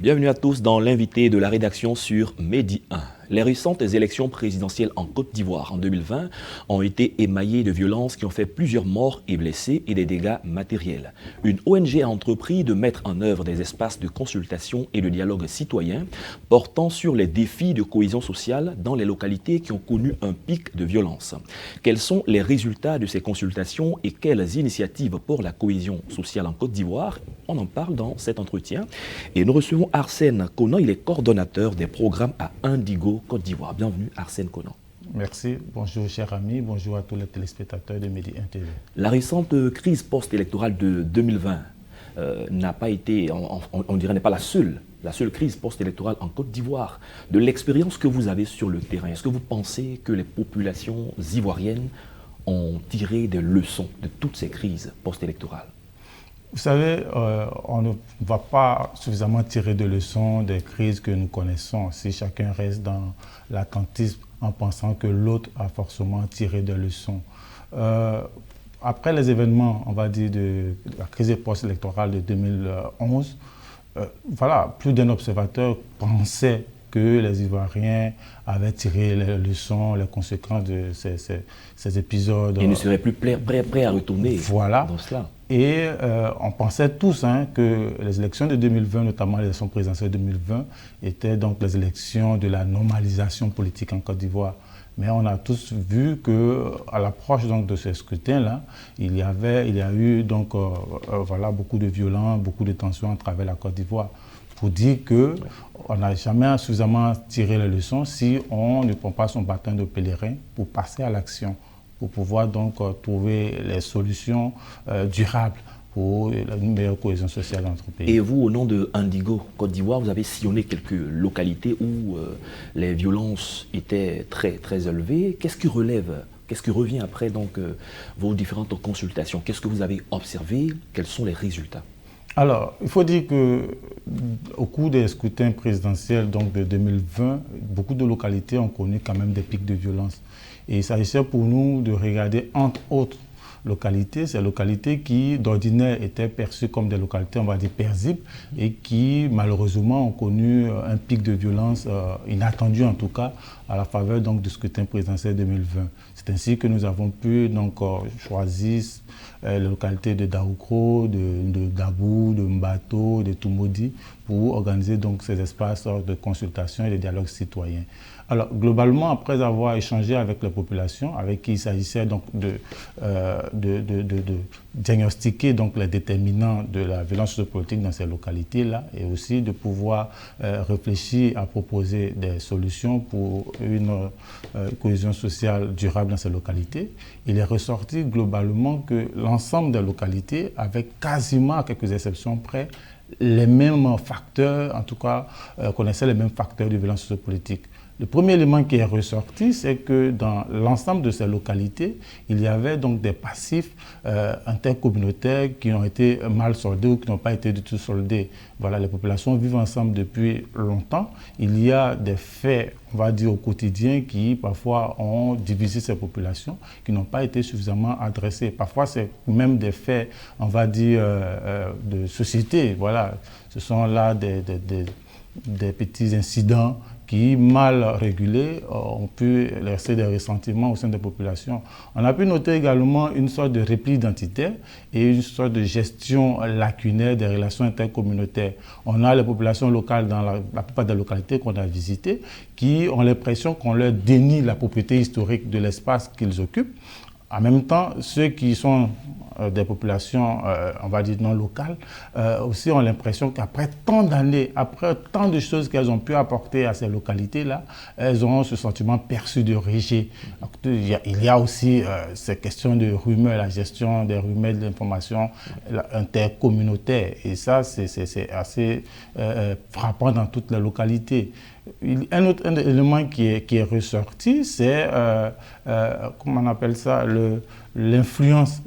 Bienvenue à tous dans l'invité de la rédaction sur Medi 1. Les récentes élections présidentielles en Côte d'Ivoire en 2020 ont été émaillées de violences qui ont fait plusieurs morts et blessés et des dégâts matériels. Une ONG a entrepris de mettre en œuvre des espaces de consultation et de dialogue citoyen portant sur les défis de cohésion sociale dans les localités qui ont connu un pic de violence. Quels sont les résultats de ces consultations et quelles initiatives pour la cohésion sociale en Côte d'Ivoire? On en parle dans cet entretien. Et nous recevons Arsène Konan, il est coordonnateur des programmes à Indigo Côte d'Ivoire. Bienvenue Arsène Konan. Merci, bonjour chers amis, bonjour à tous les téléspectateurs de Medi 1 TV. La récente crise post-électorale de 2020 n'a pas été, on dirait, n'est pas la seule crise post-électorale en Côte d'Ivoire. De l'expérience que vous avez sur le terrain, est-ce que vous pensez que les populations ivoiriennes ont tiré des leçons de toutes ces crises post-électorales? Vous savez, on ne va pas suffisamment tirer de leçons des crises que nous connaissons si chacun reste dans l'attentisme en pensant que l'autre a forcément tiré des leçons. Après les événements, on va dire, de la crise post-électorale de 2011, voilà, plus d'un observateur pensait que les Ivoiriens avaient tiré les leçons, les conséquences de ces épisodes. Ils ne seraient plus prêts à retourner dans cela. Et on pensait tous que les élections de 2020, notamment les élections présidentielles de 2020, étaient donc les élections de la normalisation politique en Côte d'Ivoire. Mais on a tous vu qu'à l'approche de ce scrutin-là, il y a eu donc, voilà, beaucoup de violence, beaucoup de tensions à travers la Côte d'Ivoire. Pour dire qu'on n'a jamais suffisamment tiré les leçons si on ne prend pas son bâton de pèlerin pour passer à l'action, pour pouvoir donc trouver les solutions durables pour une meilleure cohésion sociale dans notre pays. Et vous, au nom de Indigo Côte d'Ivoire, vous avez sillonné quelques localités où les violences étaient très élevées. Qu'est-ce qui revient après donc, vos différentes consultations? Qu'est-ce que vous avez observé? Quels sont les résultats? Alors, il faut dire qu'au cours des scrutins présidentiels donc de 2020, beaucoup de localités ont connu quand même des pics de violence. Et il s'agissait pour nous de regarder, entre autres localités, ces localités qui d'ordinaire étaient perçues comme des localités, on va dire, paisibles, et qui malheureusement ont connu un pic de violence inattendu en tout cas à la faveur donc, du scrutin présidentiel 2020. C'est ainsi que nous avons pu donc, choisir les localités de Daoukro, de Dabou, de Mbato, de Toumodi pour organiser donc, ces espaces de consultation et de dialogue citoyen. Alors, globalement, après avoir échangé avec les populations, avec qui il s'agissait donc de diagnostiquer donc, les déterminants de la violence sociopolitique dans ces localités-là et aussi de pouvoir réfléchir à proposer des solutions pour une cohésion sociale durable dans ces localités, il est ressorti globalement que l'ensemble des localités avaient quasiment, à quelques exceptions près, les mêmes facteurs, en tout cas, connaissaient les mêmes facteurs de violence sociopolitique. Le premier élément qui est ressorti, c'est que dans l'ensemble de ces localités, il y avait donc des passifs intercommunautaires qui ont été mal soldés ou qui n'ont pas été du tout soldés. Voilà, les populations vivent ensemble depuis longtemps. Il y a des faits, on va dire, au quotidien qui parfois ont divisé ces populations, qui n'ont pas été suffisamment adressés. Parfois, c'est même des faits, on va dire, de société. Voilà, ce sont là des petits incidents qui, mal régulés, ont pu laisser des ressentiments au sein des populations. On a pu noter également une sorte de repli identitaire et une sorte de gestion lacunaire des relations intercommunautaires. On a les populations locales dans la plupart des localités qu'on a visitées qui ont l'impression qu'on leur dénie la propriété historique de l'espace qu'ils occupent. En même temps, ceux qui sont des populations, on va dire, non locales, aussi ont l'impression qu'après tant d'années, après tant de choses qu'elles ont pu apporter à ces localités-là, elles ont ce sentiment perçu de rejet. Il y a aussi ces questions de rumeurs, la gestion des rumeurs de l'information intercommunautaire. Et ça, c'est assez frappant dans toutes les localités. Un autre élément qui est ressorti, c'est, comment on appelle ça, l'influence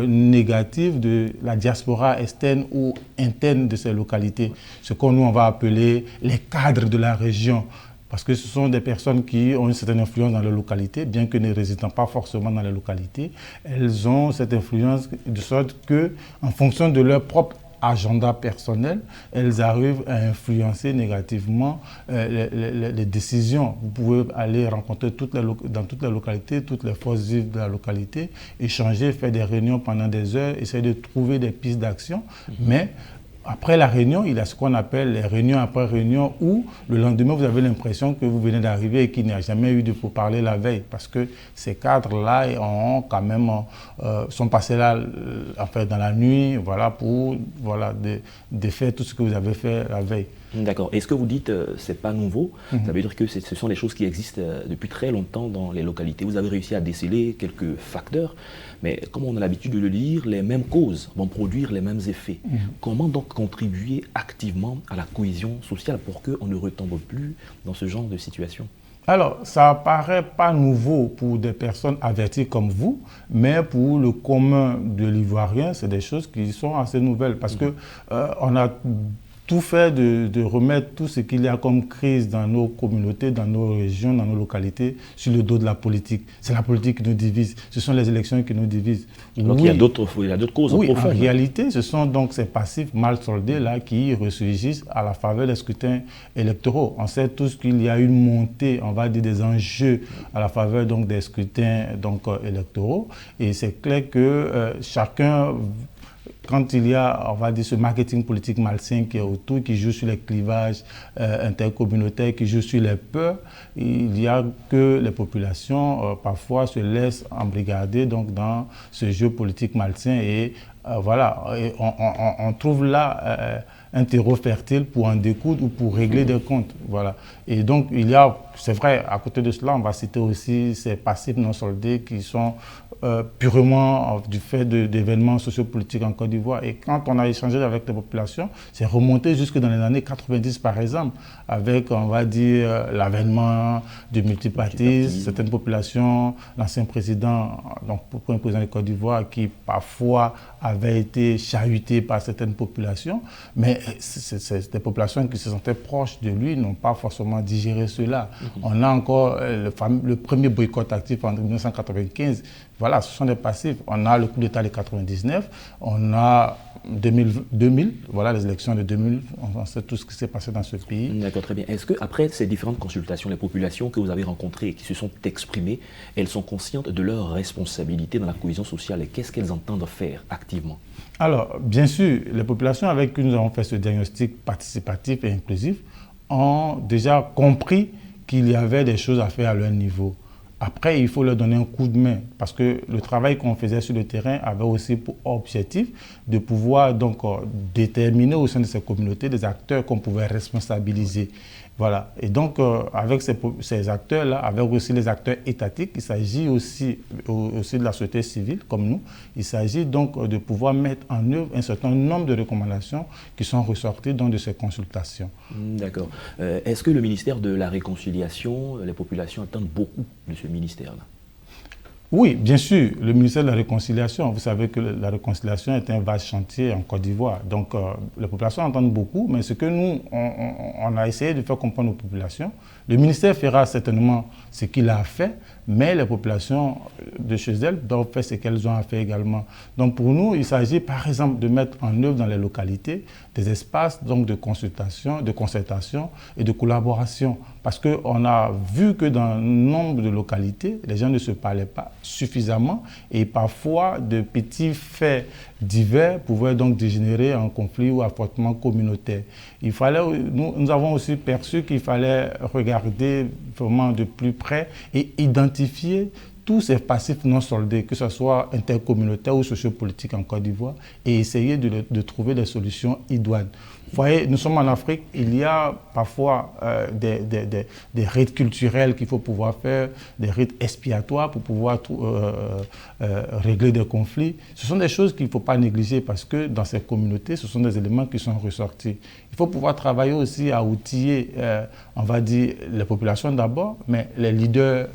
négative de la diaspora externe ou interne de ces localités. Ce qu'on nous on va appeler les cadres de la région. Parce que ce sont des personnes qui ont une certaine influence dans leur localité, bien que ne résidant pas forcément dans la localité. Elles ont cette influence de sorte que, en fonction de leur propre agenda personnel, elles arrivent à influencer négativement les décisions. Vous pouvez aller rencontrer dans toutes les localités, toutes les forces vives de la localité, échanger, faire des réunions pendant des heures, essayer de trouver des pistes d'action, mais après la réunion, il y a ce qu'on appelle les réunions après réunion où le lendemain, vous avez l'impression que vous venez d'arriver et qu'il n'y a jamais eu de pourparlers la veille parce que ces cadres-là sont passés là dans la nuit pour défaire tout ce que vous avez fait la veille. D'accord. Et ce que vous dites, c'est pas nouveau. Ça veut dire que ce sont des choses qui existent depuis très longtemps dans les localités. Vous avez réussi à déceler quelques facteurs, mais comme on a l'habitude de le dire, les mêmes causes vont produire les mêmes effets. Comment donc contribuer activement à la cohésion sociale pour qu'on ne retombe plus dans ce genre de situation? Alors, ça ne paraît pas nouveau pour des personnes averties comme vous, mais pour le commun de l'Ivoirien, c'est des choses qui sont assez nouvelles parce que on a tout fait de remettre tout ce qu'il y a comme crise dans nos communautés, dans nos régions, dans nos localités, sur le dos de la politique. C'est la politique qui nous divise. Ce sont les élections qui nous divisent. Donc il y a d'autres causes en profondes. En réalité, ce sont donc ces passifs mal soldés là qui ressurgissent à la faveur des scrutins électoraux. On sait tous qu'il y a une montée, on va dire, des enjeux à la faveur donc des scrutins électoraux. Et c'est clair que chacun... Quand il y a, on va dire, ce marketing politique malsain qui est autour, qui joue sur les clivages intercommunautaires, qui joue sur les peurs, il y a que les populations parfois se laissent embrigader donc, dans ce jeu politique malsain et on trouve là un terreau fertile pour en découdre ou pour régler des comptes. Voilà. Et donc, il y a, c'est vrai, à côté de cela, on va citer aussi ces passifs non soldés qui sont purement du fait d'événements sociopolitiques en Côte d'Ivoire. Et quand on a échangé avec les populations, c'est remonté jusque dans les années 90, par exemple, avec, on va dire, l'avènement du multipartisme, certaines populations, l'ancien président, donc premier président de Côte d'Ivoire, qui parfois avait été chahuté par certaines populations, mais des populations qui se sentaient proches de lui n'ont pas forcément digéré cela. On a encore le premier boycott actif en 1995. Voilà, ce sont des passifs. On a le coup d'État de 99, on a 2000, voilà les élections de 2000, on sait tout ce qui s'est passé dans ce pays. D'accord, très bien. Est-ce qu'après ces différentes consultations, les populations que vous avez rencontrées et qui se sont exprimées, elles sont conscientes de leurs responsabilités dans la cohésion sociale et qu'est-ce qu'elles entendent faire activement? Alors, bien sûr, les populations avec qui nous avons fait ce diagnostic participatif et inclusif ont déjà compris qu'il y avait des choses à faire à leur niveau. Après, il faut leur donner un coup de main parce que le travail qu'on faisait sur le terrain avait aussi pour objectif de pouvoir donc déterminer au sein de ces communautés des acteurs qu'on pouvait responsabiliser. Voilà. Et donc, avec ces acteurs-là, avec aussi les acteurs étatiques, il s'agit aussi de la société civile, comme nous, il s'agit donc de pouvoir mettre en œuvre un certain nombre de recommandations qui sont ressorties donc, de ces consultations. D'accord. Est-ce que le ministère de la Réconciliation, les populations attendent beaucoup de ce ministère-là? Oui, bien sûr, le ministère de la Réconciliation, vous savez que la réconciliation est un vaste chantier en Côte d'Ivoire. Donc, les populations entendent beaucoup, mais ce que nous, on a essayé de faire comprendre aux populations, le ministère fera certainement ce qu'il a fait, mais les populations de chez elles doivent faire ce qu'elles ont à faire également. Donc, pour nous, il s'agit par exemple de mettre en œuvre dans les localités des espaces donc, de consultation, de concertation et de collaboration. Parce qu'on a vu que dans nombre de localités, les gens ne se parlaient pas suffisamment et parfois de petits faits divers pouvaient donc dégénérer en conflit ou affrontement communautaire. Nous avons aussi perçu qu'il fallait regarder vraiment de plus près et identifier tous ces passifs non soldés, que ce soit intercommunautaires ou sociopolitiques en Côte d'Ivoire, et essayer de trouver des solutions idoines. Vous voyez, nous sommes en Afrique, il y a parfois des rites culturels qu'il faut pouvoir faire, des rites expiatoires pour pouvoir régler des conflits. Ce sont des choses qu'il ne faut pas négliger parce que dans ces communautés, ce sont des éléments qui sont ressortis. Il faut pouvoir travailler aussi à outiller, on va dire, les populations d'abord, mais les leaders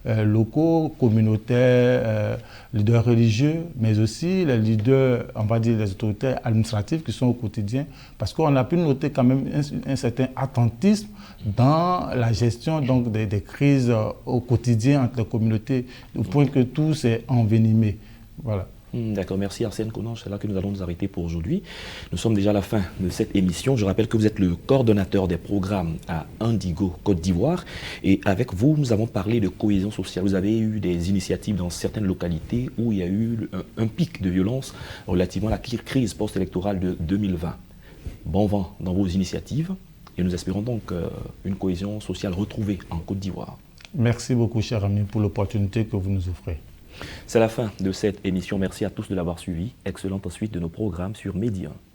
locaux, communautaires, leaders religieux, mais aussi les leaders, on va dire, les autorités administratives qui sont au quotidien, parce qu'on a pu noter quand même un certain attentisme dans la gestion donc, des crises au quotidien entre les communautés, au point que tout s'est envenimé. Voilà. D'accord, merci Arsène Konan, c'est là que nous allons nous arrêter pour aujourd'hui. Nous sommes déjà à la fin de cette émission. Je rappelle que vous êtes le coordonnateur des programmes à Indigo Côte d'Ivoire et avec vous, nous avons parlé de cohésion sociale. Vous avez eu des initiatives dans certaines localités où il y a eu un pic de violence relativement à la crise post-électorale de 2020. Bon vent dans vos initiatives et nous espérons donc une cohésion sociale retrouvée en Côte d'Ivoire. Merci beaucoup, cher ami, pour l'opportunité que vous nous offrez. C'est la fin de cette émission. Merci à tous de l'avoir suivi. Excellente suite de nos programmes sur Média 1.